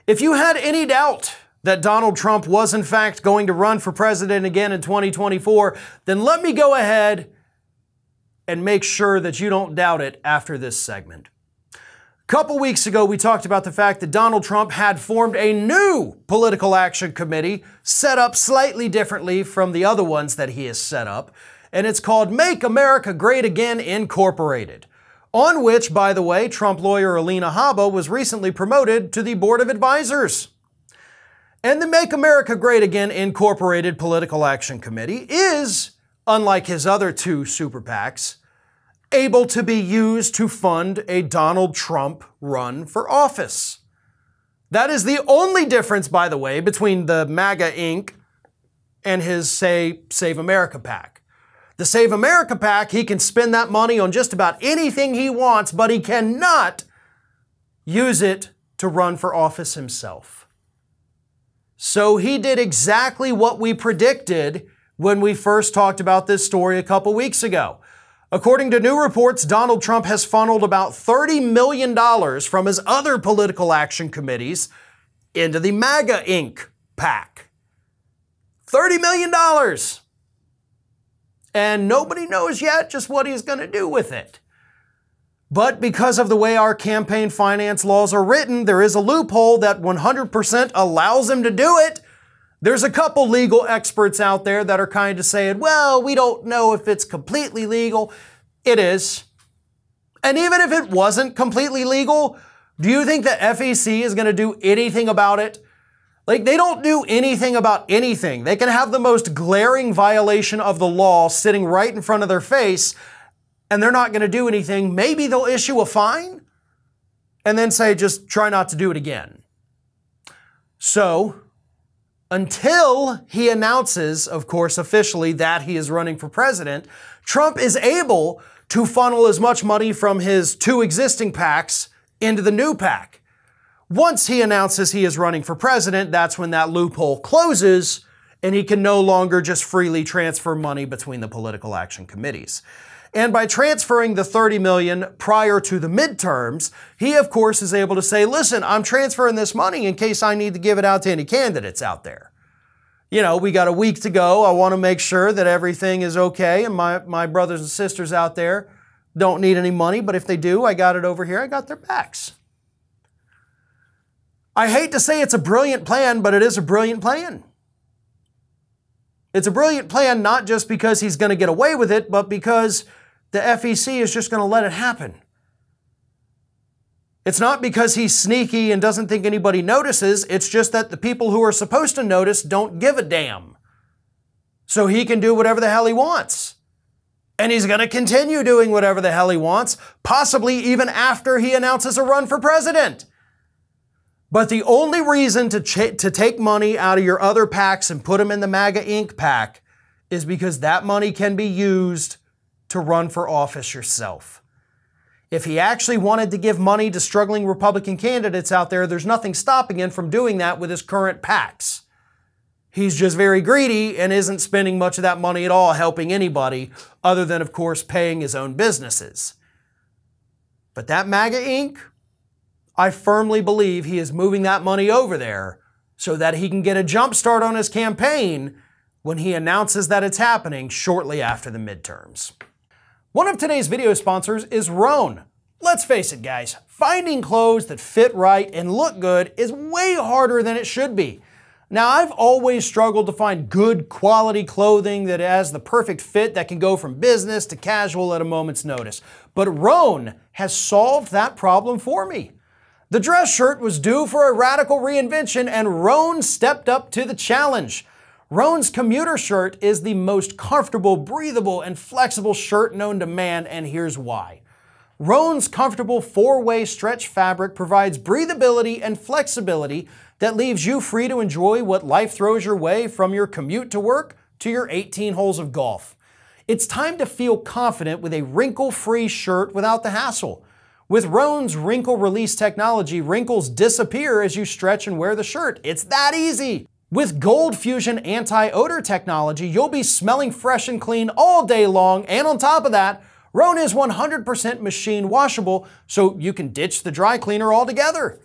If you had any doubt that Donald Trump was in fact going to run for president again in 2024, then let me go ahead and make sure that you don't doubt it after this segment. A couple weeks ago, we talked about the fact that Donald Trump had formed a new political action committee set up slightly differently from the other ones that he has set up, and it's called Make America Great Again Incorporated, on which, by the way, Trump lawyer Alina Habba was recently promoted to the board of advisors. And the Make America Great Again Incorporated Political Action Committee is, unlike his other two super PACs, able to be used to fund a Donald Trump run for office. That is the only difference, by the way, between the MAGA Inc. and his, say, Save America PAC. The Save America PAC, he can spend that money on just about anything he wants, but he cannot use it to run for office himself. So he did exactly what we predicted when we first talked about this story a couple weeks ago. According to new reports, Donald Trump has funneled about $30 million from his other political action committees into the MAGA Inc. PAC. $30 million! And nobody knows yet just what he's going to do with it. But because of the way our campaign finance laws are written, there is a loophole that 100% allows him to do it. There's a couple legal experts out there that are kind of saying, well, we don't know if it's completely legal. It is. And even if it wasn't completely legal, do you think the FEC is going to do anything about it? Like, they don't do anything about anything. They can have the most glaring violation of the law sitting right in front of their face, and they're not going to do anything. Maybe they'll issue a fine and then say, just try not to do it again. So, until he announces, of course, officially that he is running for president, Trump is able to funnel as much money from his two existing PACs into the new PAC. Once he announces he is running for president, that's when that loophole closes and he can no longer just freely transfer money between the political action committees. And by transferring the $30 million prior to the midterms, he, of course, is able to say, listen, I'm transferring this money in case I need to give it out to any candidates out there. You know, we got a week to go. I want to make sure that everything is okay, and my brothers and sisters out there don't need any money, but if they do, I got it over here. I got their backs. I hate to say it's a brilliant plan, but it is a brilliant plan. It's a brilliant plan not just because he's going to get away with it, but because the FEC is just going to let it happen. It's not because he's sneaky and doesn't think anybody notices. It's just that the people who are supposed to notice don't give a damn. So he can do whatever the hell he wants. And he's going to continue doing whatever the hell he wants, possibly even after he announces a run for president. But the only reason to take money out of your other PACs and put them in the MAGA Inc. PAC is because that money can be used to run for office yourself. If he actually wanted to give money to struggling Republican candidates out there, there's nothing stopping him from doing that with his current PACs. He's just very greedy and isn't spending much of that money at all helping anybody other than, of course, paying his own businesses. But that MAGA Inc., I firmly believe he is moving that money over there so that he can get a jump start on his campaign when he announces that it's happening shortly after the midterms. One of today's video sponsors is Rhone. Let's face it, guys, finding clothes that fit right and look good is way harder than it should be. Now, I've always struggled to find good quality clothing that has the perfect fit that can go from business to casual at a moment's notice. But Rhone has solved that problem for me. The dress shirt was due for a radical reinvention, and Rhone stepped up to the challenge. Rhone's commuter shirt is the most comfortable, breathable, and flexible shirt known to man, and here's why. Rhone's comfortable four-way stretch fabric provides breathability and flexibility that leaves you free to enjoy what life throws your way, from your commute to work to your 18 holes of golf. It's time to feel confident with a wrinkle-free shirt without the hassle. With Rhone's wrinkle release technology, wrinkles disappear as you stretch and wear the shirt. It's that easy. With Gold Fusion anti-odor technology, you'll be smelling fresh and clean all day long, and on top of that, Rhone is 100% machine washable, so you can ditch the dry cleaner altogether.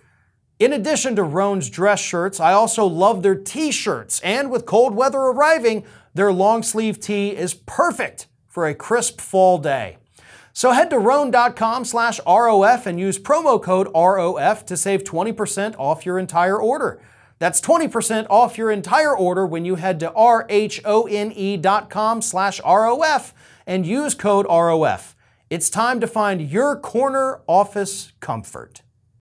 In addition to Rhone's dress shirts, I also love their t-shirts, and with cold weather arriving, their long sleeve tee is perfect for a crisp fall day. So head to rhone.com/ROF and use promo code ROF to save 20% off your entire order. That's 20% off your entire order when you head to RHONE.com/ROF and use code ROF. It's time to find your corner office comfort.